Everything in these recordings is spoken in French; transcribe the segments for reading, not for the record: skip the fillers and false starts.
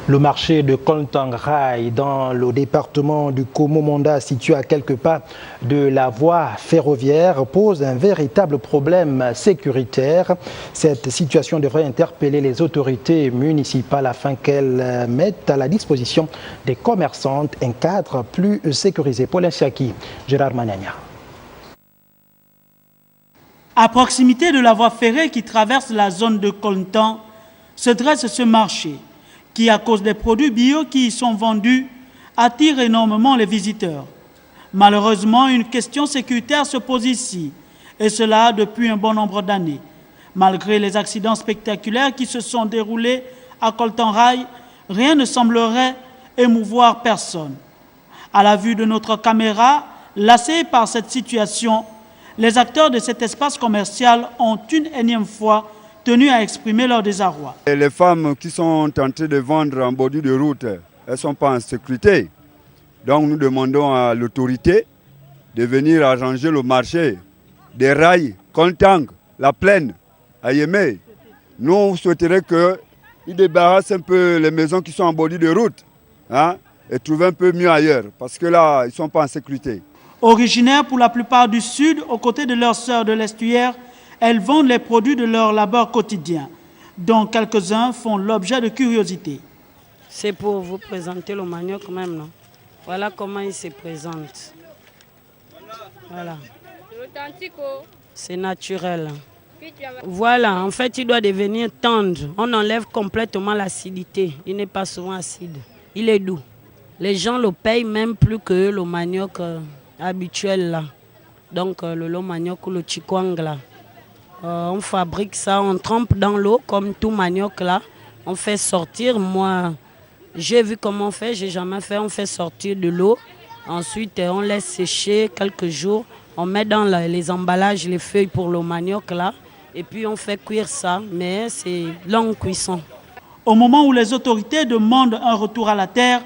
Le marché de Koltang-Rai dans le département du Komo-Monda, situé à quelques pas de la voie ferroviaire, pose un véritable problème sécuritaire. Cette situation devrait interpeller les autorités municipales afin qu'elles mettent à la disposition des commerçantes un cadre plus sécurisé. Paul Insiaki, Gérard Manania. À proximité de la voie ferrée qui traverse la zone de Koltang, se dresse ce marché qui, à cause des produits bio qui y sont vendus, attire énormément les visiteurs. Malheureusement, une question sécuritaire se pose ici, et cela depuis un bon nombre d'années. Malgré les accidents spectaculaires qui se sont déroulés à Koltang-Rai, rien ne semblerait émouvoir personne. À la vue de notre caméra, lassés par cette situation, les acteurs de cet espace commercial ont une énième fois tenu à exprimer leur désarroi. Et les femmes qui sont tentées de vendre en bordure de route, elles ne sont pas en sécurité. Donc nous demandons à l'autorité de venir arranger le marché des rails, Koltang, la plaine, à Yémé. Nous on souhaiterait qu'ils débarrassent un peu les maisons qui sont en bordure de route et trouver un peu mieux ailleurs, parce que là, ils ne sont pas en sécurité. Originaires pour la plupart du sud, aux côtés de leurs sœurs de l'estuaire, elles vendent les produits de leur labeur quotidien, dont quelques-uns font l'objet de curiosité. C'est pour vous présenter le manioc même, non? Voilà comment il se présente. Voilà. C'est naturel. Voilà, en fait, il doit devenir tendre. On enlève complètement l'acidité. Il n'est pas souvent acide. Il est doux. Les gens le payent même plus que le manioc habituel là. Donc le lot manioc ou le chikwang là. On fabrique ça, on trempe dans l'eau comme tout manioc là. On fait sortir, moi j'ai vu comment on fait, j'ai jamais fait, on fait sortir de l'eau. Ensuite on laisse sécher quelques jours. On met dans les emballages, les feuilles pour le manioc là. Et puis on fait cuire ça, mais c'est longue cuisson. Au moment où les autorités demandent un retour à la terre,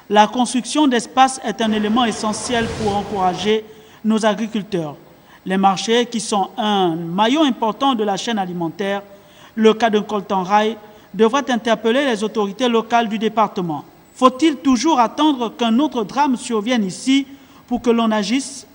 la construction d'espaces est un élément essentiel pour encourager nos agriculteurs. Les marchés, qui sont un maillon important de la chaîne alimentaire, le cas de Koltang-Rai, devrait interpeller les autorités locales du département. Faut-il toujours attendre qu'un autre drame survienne ici pour que l'on agisse?